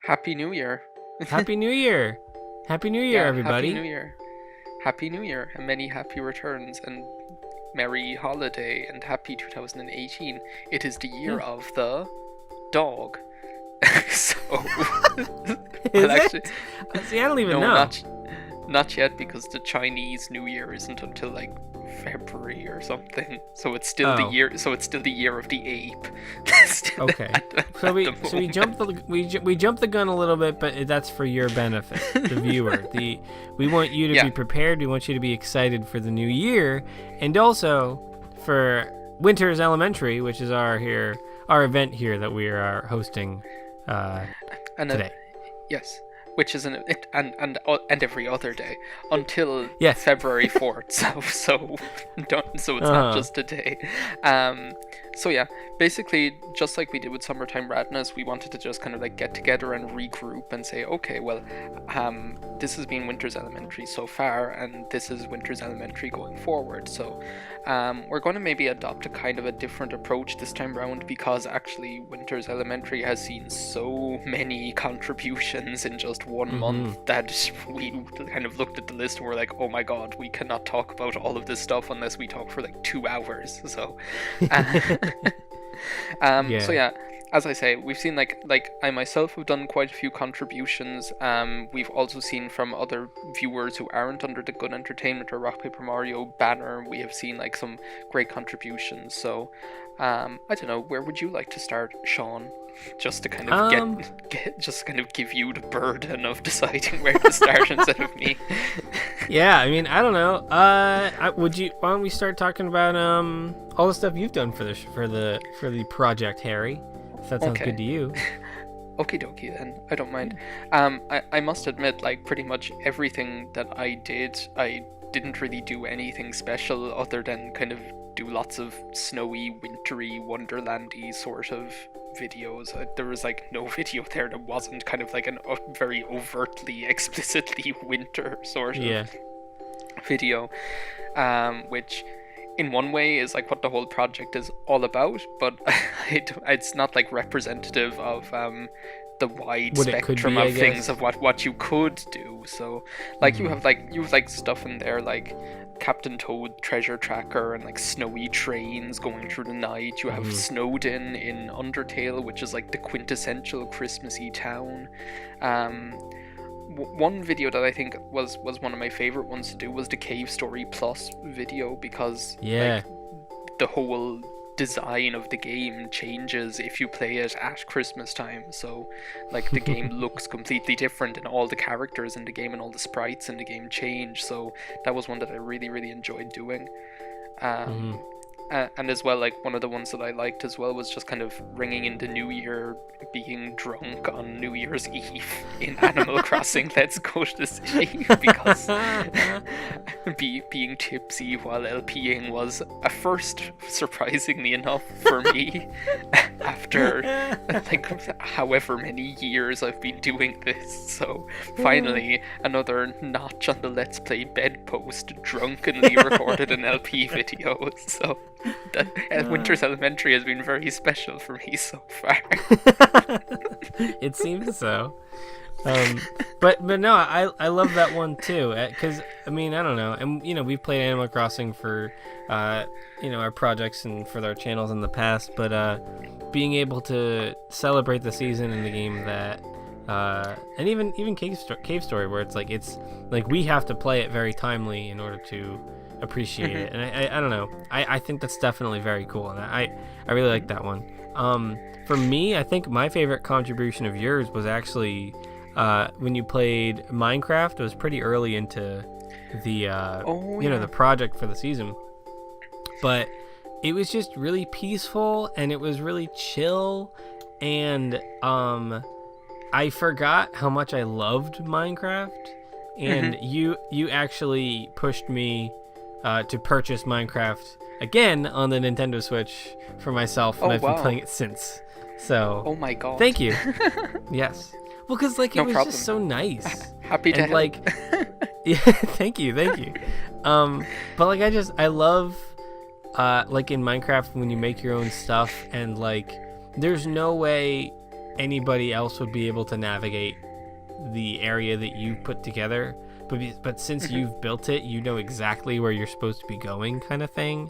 Happy New Year. Happy New Year. Happy New Year, Yeah, everybody. Happy New Year. Happy New Year and many happy returns and merry holiday and happy 2018. It is the year of the dog. So, Is well, actually, it? See, I don't even no, know. not yet because the Chinese New Year isn't until like February or something. So it's still the Oh. year. So it's still the year of the ape. Still Okay. at So we the so we moment. jumped we jumped the gun a little bit, but that's for your benefit, the viewer. We want you to Yeah. be prepared. We want you to be excited for the new year, and also for Winter's Elementary, which is our event here that we are hosting And today. yes, which is and every other day until Yes. February 4th. So it's not just today. So yeah, basically just like we did with Summertime Radness, we wanted to just kind of like get together and regroup and say, okay, well, this has been Winter's Elementary so far, and this is Winter's Elementary going forward. So we're going to maybe adopt a kind of a different approach this time round, because actually Winter's Elementary has seen so many contributions in just one month that we kind of looked at the list and were like, oh my god, we cannot talk about all of this stuff unless we talk for like 2 hours. So so yeah, as I say, we've seen like I myself have done quite a few contributions. We've also seen from other viewers who aren't under the Good Entertainment or Rock Paper Mario banner, we have seen like some great contributions. So I don't know, where would you like to start, Sean? Just to kind of just kind of give you the burden of deciding where to start instead of me. Yeah, I mean, I don't know. Why don't we start talking about all the stuff you've done for the project, Harry? If that sounds good to you. Okie dokie then, I don't mind. I must admit, like, pretty much everything that I didn't really do anything special other than kind of do lots of snowy, wintry, wonderlandy sort of videos. There was like no video there that wasn't kind of like a very overtly, explicitly winter sort of video, which in one way is like what the whole project is all about, but it's not like representative of the wide spectrum of things of what you could do. So like you have like stuff in there like Captain Toad Treasure Tracker and like snowy trains going through the night. You have Snowdin in Undertale, which is like the quintessential Christmassy town. One video that I think was one of my favorite ones to do was the Cave Story Plus video, because like, the whole design of the game changes if you play it at Christmas time. So like the game looks completely different, and all the characters in the game and all the sprites in the game change. So that was one that I really enjoyed doing. And as well, like one of the ones that I liked as well was just kind of ringing in the New Year, being drunk on New Year's Eve in Animal Crossing Let's Go to the City, because being tipsy while LPing was a first, surprisingly enough, for me. After like however many years I've been doing this. So finally another notch on the Let's Play bedpost, drunkenly recorded an LP video. So Winter's Elementary has been very special for me so far. It seems so. But no, I love that one too, because I mean, I don't know, and we've played Animal Crossing for our projects and for our channels in the past, but being able to celebrate the season in the game that and even Cave Story, where it's like we have to play it very timely in order to appreciate it, and I don't know, I think that's definitely very cool, and I really like that one. For me, I think my favorite contribution of yours was actually when you played Minecraft. It was pretty early into the the project for the season, but it was just really peaceful and it was really chill, and I forgot how much I loved Minecraft, and you actually pushed me to purchase Minecraft again on the Nintendo Switch for myself, and I've been playing it since. So oh my god, thank you. Yes, well, because like it was just so nice. Happy to help. Yeah, thank you. But like I love like in Minecraft when you make your own stuff, and like there's no way anybody else would be able to navigate the area that you put together. But since you've built it, you know exactly where you're supposed to be going, kind of thing.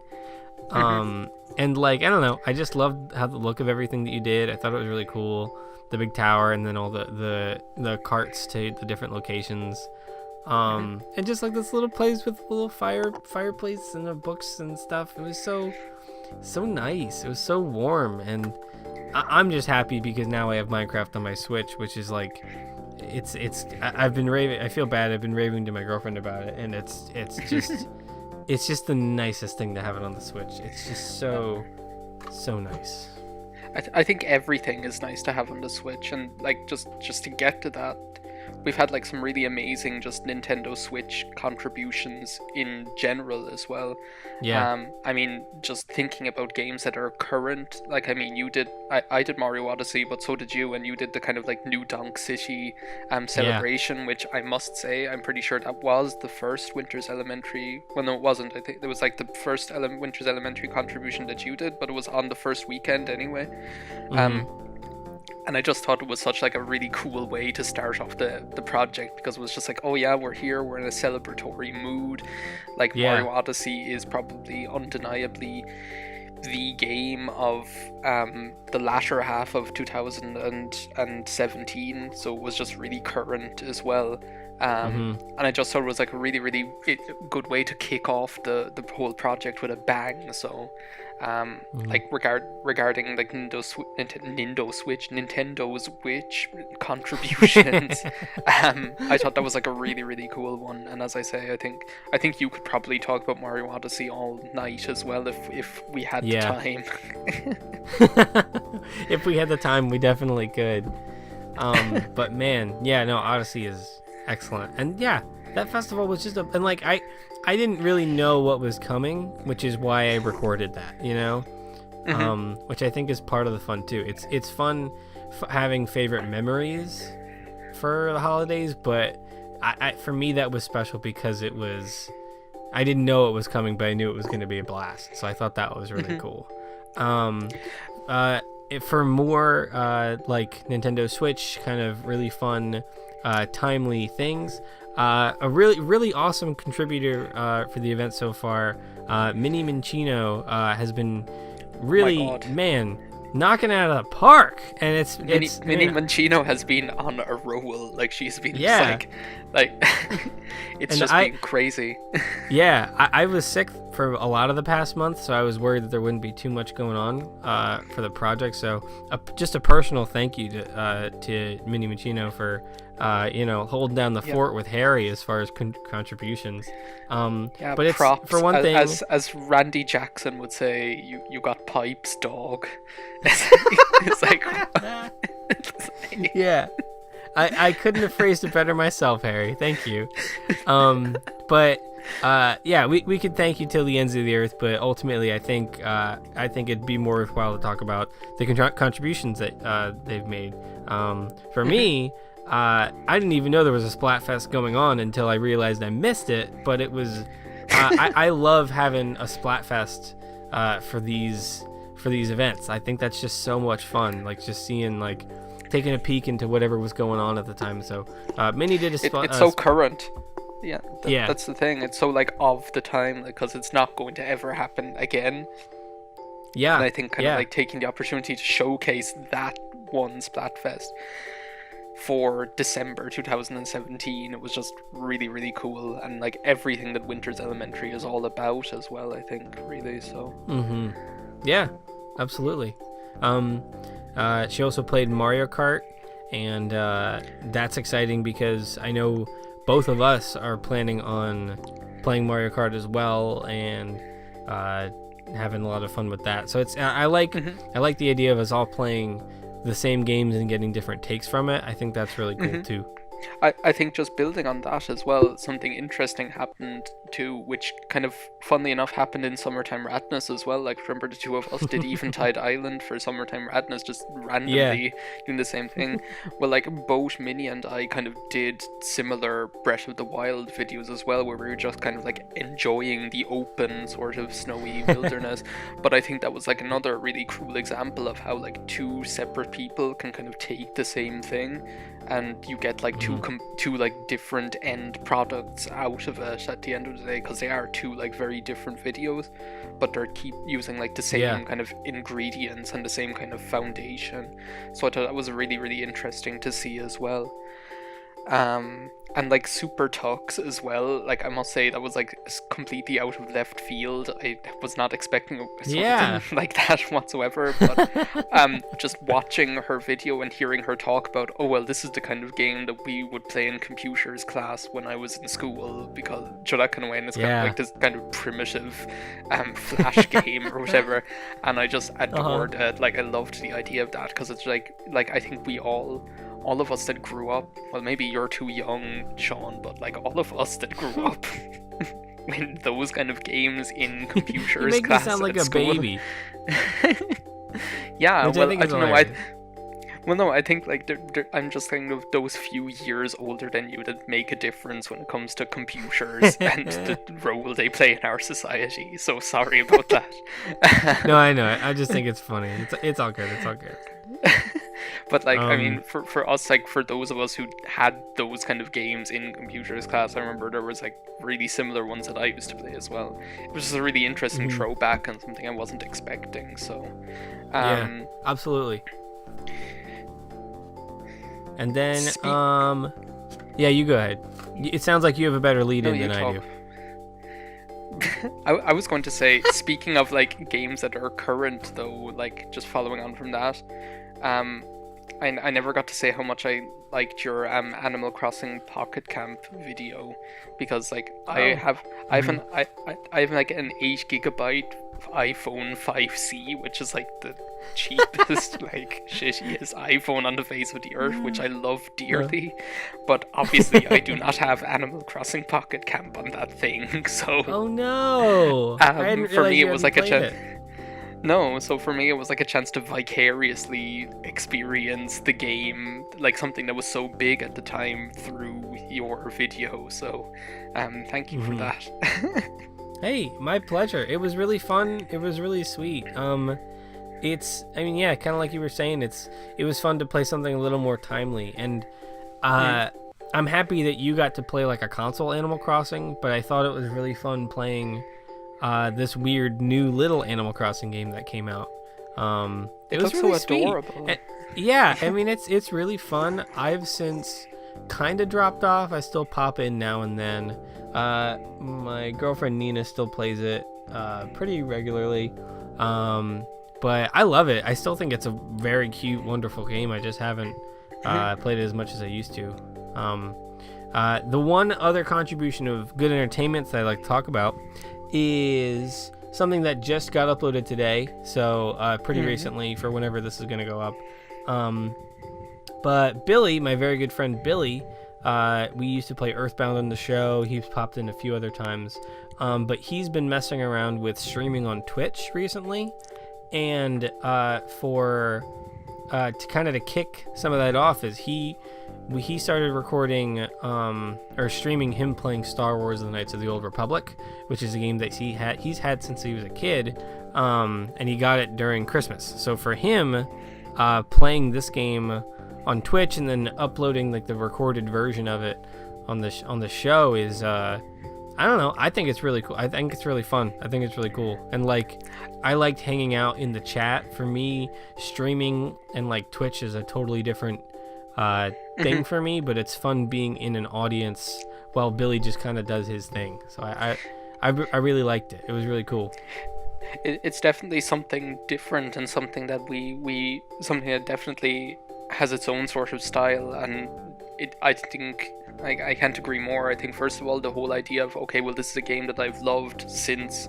And like, I don't know, I just loved how the look of everything that you did. I thought it was really cool. The big tower, and then all the carts to the different locations. And just like this little place with a little fireplace and the books and stuff. It was so nice. It was so warm, and I'm just happy because now I have Minecraft on my Switch, which is like, I've been raving. I feel bad. I've been raving to my girlfriend about it, and it's just it's just the nicest thing to have it on the Switch. It's just so nice. I think everything is nice to have on the Switch, and like just to get to that, we've had like some really amazing just Nintendo Switch contributions in general as well. Yeah. I mean, just thinking about games that are current, like, I mean, I did Mario Odyssey, but so did you, and you did the kind of like New Donk City celebration, which I must say, I'm pretty sure that was the first Winter's Elementary, well no it wasn't, I think it was like the first Winter's Elementary contribution that you did, but it was on the first weekend anyway. And I just thought it was such like a really cool way to start off the project, because it was just like, oh yeah, we're here, we're in a celebratory mood. Like, Mario Odyssey is probably undeniably the game of the latter half of 2017, so it was just really current as well. And I just thought it was like a really, really good way to kick off the whole project with a bang. So like regarding like Nintendo Switch contributions, I thought that was like a really, really cool one. And as I say, I think you could probably talk about Mario Odyssey all night as well if we had the time. If we had the time, we definitely could. But man, Odyssey is excellent. And yeah, that festival was just and like I didn't really know what was coming, which is why I recorded that, you know. Which I think is part of the fun too. It's fun having favorite memories for the holidays, but for me that was special because I didn't know it was coming, but I knew it was going to be a blast, so I thought that was really cool. For more like Nintendo Switch kind of really fun timely things, a really, really awesome contributor for the event so far, Mini Minchino, has been really, knocking it out of the park. And Mini Minchino has been on a roll. Like, she's been just like it's just been crazy. I was sick for a lot of the past month, so I was worried that there wouldn't be too much going on for the project. So just a personal thank you to Mini Minchino for holding down the fort with Harry as far as contributions. But it's props. For one thing, as Randy Jackson would say, you got pipes, dog. It's like yeah. I couldn't have phrased it better myself, Harry. Thank you. But we could thank you till the ends of the earth, but ultimately I think it'd be more worthwhile to talk about the contributions that they've made. For me, I didn't even know there was a Splatfest going on until I realized I missed it, but it was I love having a Splatfest for these events. I think that's just so much fun, like just seeing, like, taking a peek into whatever was going on at the time. So Minnie did it's so current. That's the thing, it's so like of the time, because it's not going to ever happen again. And I think kind of like taking the opportunity to showcase that one Splatfest for December 2017, it was just really, really cool, and like everything that Winter's Elementary is all about as well, I think, really. So yeah, absolutely. She also played Mario Kart, and that's exciting because I know both of us are planning on playing Mario Kart as well, and having a lot of fun with that. So I like the idea of us all playing the same games and getting different takes from it. I think that's really cool too. I think just building on that as well, something interesting happened too, which kind of funnily enough happened in Summertime Radness as well. Like, remember the two of us did Eventide Island for Summertime Radness, just randomly doing the same thing. Well, like, both Minnie and I kind of did similar Breath of the Wild videos as well, where we were just kind of like enjoying the open sort of snowy wilderness. But I think that was like another really cool example of how like two separate people can kind of take the same thing, and you get like two like different end products out of it at the end of the day, because they are two like very different videos, but they're keep using like the same kind of ingredients and the same kind of foundation. So I thought that was really, really interesting to see as well. And like Super Tux as well, like I must say that was like completely out of left field. I was not expecting something like that whatsoever, but just watching her video and hearing her talk about, oh well, this is the kind of game that we would play in computers class when I was in school, because that kind of way, and it's kind of like this kind of primitive flash game or whatever, and I just adored it. Like, I loved the idea of that, because it's like I think we all of us that grew up, well, maybe you're too young, Sean, but like all of us that grew up in those kind of games in computers you make class me sound like at a school. Baby. Yeah, which well, I I don't know. Well, no, I think like I'm just kind of those few years older than you that make a difference when it comes to computers and the role they play in our society. So sorry about that. No, I know. I just think it's funny. It's all good. It's all good. But like, I mean, for us, like for those of us who had those kind of games in computers class, I remember there was like really similar ones that I used to play as well. It was just a really interesting throwback and something I wasn't expecting. So, yeah, absolutely. And then, yeah, you go ahead. It sounds like you have a better lead-in than I do. I was going to say, speaking of like games that are current though, like just following on from that, I never got to say how much I liked your Animal Crossing Pocket Camp video, because like I have like an 8 GB iPhone 5C, which is like the cheapest like shittiest iPhone on the face of the earth, which I love dearly, but obviously I do not have Animal Crossing Pocket Camp on that thing. So oh no, for me it was like a chance. No, so for me it was like a chance to vicariously experience the game, like something that was so big at the time, through your video. So thank you for that. Hey, my pleasure. It was really fun. It was really sweet. It's, I mean, yeah, kind of like you were saying, it was fun to play something a little more timely, and I'm happy that you got to play like a console Animal Crossing, but I thought it was really fun playing this weird new little Animal Crossing game that came out. It was really so adorable. Yeah, I mean, it's really fun. I've since kind of dropped off. I still pop in now and then. My girlfriend Nina still plays it pretty regularly. But I love it. I still think it's a very cute, wonderful game. I just haven't played it as much as I used to. The one other contribution of good entertainment that I like to talk about is something that just got uploaded today, so pretty recently for whenever this is going to go up. But Billy, my very good friend Billy, we used to play Earthbound on the show. He's popped in a few other times. But he's been messing around with streaming on Twitch recently. And to kind of to kick some of that off is he started recording or streaming him playing Star Wars: The Knights of the Old Republic, which is a game that he's had since he was a kid, and he got it during Christmas. So for him, playing this game on Twitch and then uploading like the recorded version of it on the show is I don't know. I think it's really cool. I think it's really fun. I think it's really cool. And like, I liked hanging out in the chat. For me, streaming and like Twitch is a totally different thing for me, but it's fun being in an audience while Billy just kind of does his thing. So I really liked it. It was really cool. It's definitely something different and something that something that definitely has its own sort of style, and I think I can't agree more. I think first of all the whole idea of, okay, well, this is a game that I've loved since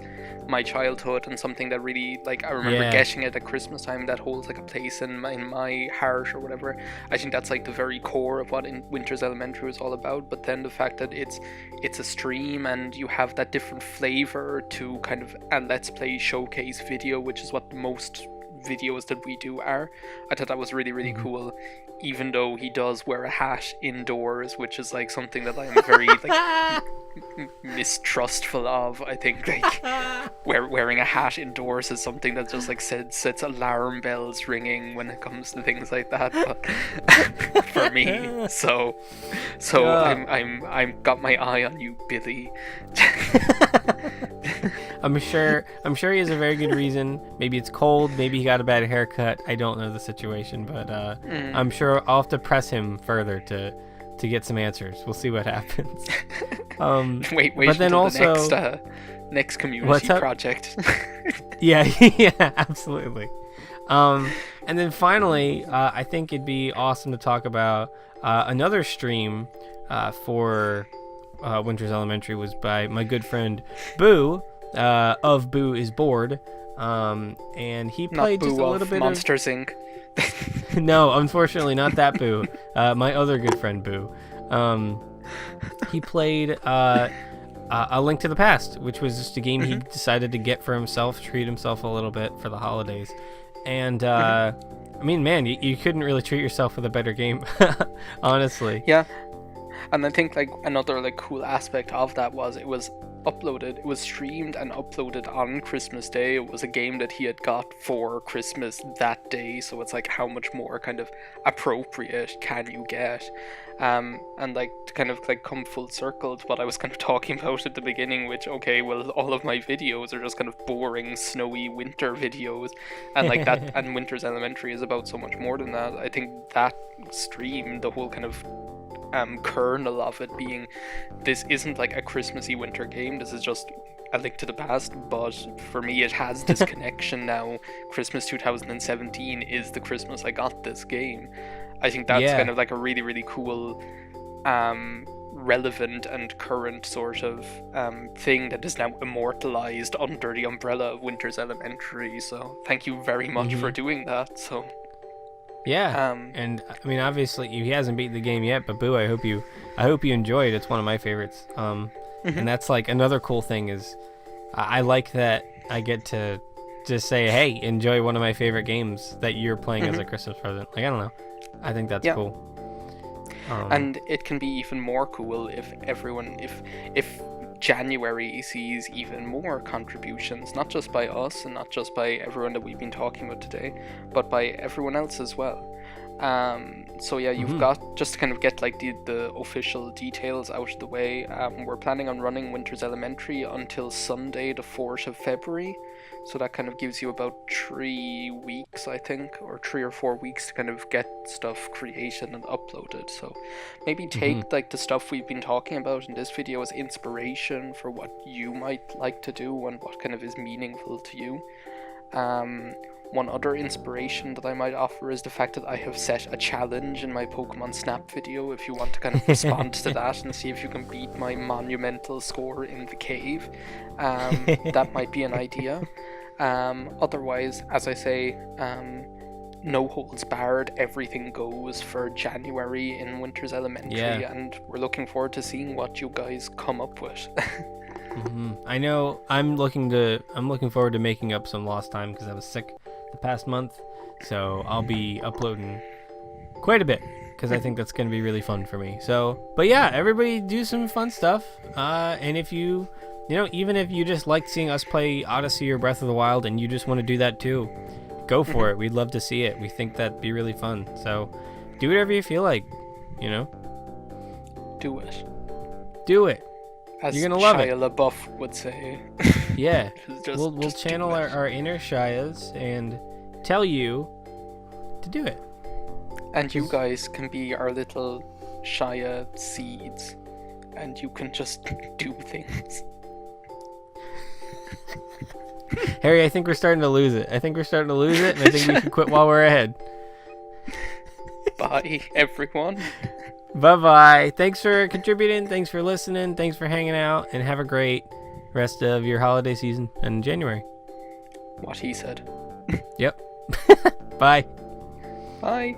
my childhood and something that really, like, I remember getting it at Christmas time, that holds like a place in my heart or whatever. I think that's like the very core of what in Winter's Elementary was all about. But then the fact that it's a stream and you have that different flavor to kind of a let's play showcase video, which is what most videos that we do are. I thought that was really, really cool, even though he does wear a hat indoors, which is like something that I'm very like mistrustful of. I think like wearing a hat indoors is something that just like sets alarm bells ringing when it comes to things like that. But for me, so I'm got my eye on you, Billy. I'm sure he has a very good reason. Maybe it's cold, maybe he got a bad haircut. I don't know the situation, but I'm sure I'll have to press him further to get some answers. We'll see what happens. Wait but then until also the next community project. yeah, absolutely. And then finally, I think it'd be awesome to talk about another stream for Winter's Elementary was by my good friend Boo of Boo is Bored, and he played just a little bit Monsters Inc. No, unfortunately not that Boo. My other good friend Boo. He played A Link to the Past, which was just a game he decided to get for himself, treat himself a little bit for the holidays. And I mean, man, you couldn't really treat yourself with a better game, honestly. Yeah. And I think like another like cool aspect of that was it was streamed and uploaded on Christmas Day. It was a game that he had got for Christmas that day, so it's like how much more kind of appropriate can you get? And like to kind of like come full circle to what I was kind of talking about at the beginning, which, okay, well, all of my videos are just kind of boring snowy winter videos, and like that and Winter's Elementary is about so much more than that. I think that stream, the whole kind of kernel of it being, this isn't like a Christmassy winter game, this is just A Link to the Past, but for me it has this connection now. Christmas 2017 is the Christmas I got this game. I think that's kind of like a really, really cool relevant and current sort of thing that is now immortalized under the umbrella of Winter's Elementary, so thank you very much for doing that. So yeah, and I mean, obviously he hasn't beaten the game yet, but Boo, I hope you enjoy it. It's one of my favorites. And that's like another cool thing is I like that I get to just say, hey, enjoy one of my favorite games that you're playing as a Christmas present. Like, I don't know, I think that's cool. And it can be even more cool if everyone, if January sees even more contributions, not just by us and not just by everyone that we've been talking about today, but by everyone else as well. So yeah, you've got, just to kind of get like the official details out of the way, we're planning on running Winter's Elementary until Sunday the 4th of February. So that kind of gives you about 3 weeks, I think, or 3 or 4 weeks to kind of get stuff created and uploaded. So maybe take like the stuff we've been talking about in this video as inspiration for what you might like to do and what kind of is meaningful to you. One other inspiration that I might offer is the fact that I have set a challenge in my Pokemon Snap video, if you want to kind of respond to that and see if you can beat my monumental score in the cave. That might be an idea. Otherwise, as I say, no holds barred, everything goes for January in Winter's Elementary, and we're looking forward to seeing what you guys come up with. I know I'm looking forward to making up some lost time because I was sick the past month, so I'll be uploading quite a bit because I think that's going to be really fun for me. So, but yeah, everybody do some fun stuff, and if you even if you just like seeing us play Odyssey or Breath of the Wild and you just want to do that too, go for it. We'd love to see it. We think that'd be really fun. So do whatever you feel like, do it as you're gonna love Shia it. LaBeouf would say. Yeah, just we'll channel our inner Shias and tell you to do it. And you guys can be our little Shia seeds, and you can just do things. Harry, I think we're starting to lose it. And I think we should quit while we're ahead. Bye, everyone. Bye-bye. Thanks for contributing. Thanks for listening. Thanks for hanging out. And have a great rest of your holiday season in January. What he said. Yep. Bye. Bye.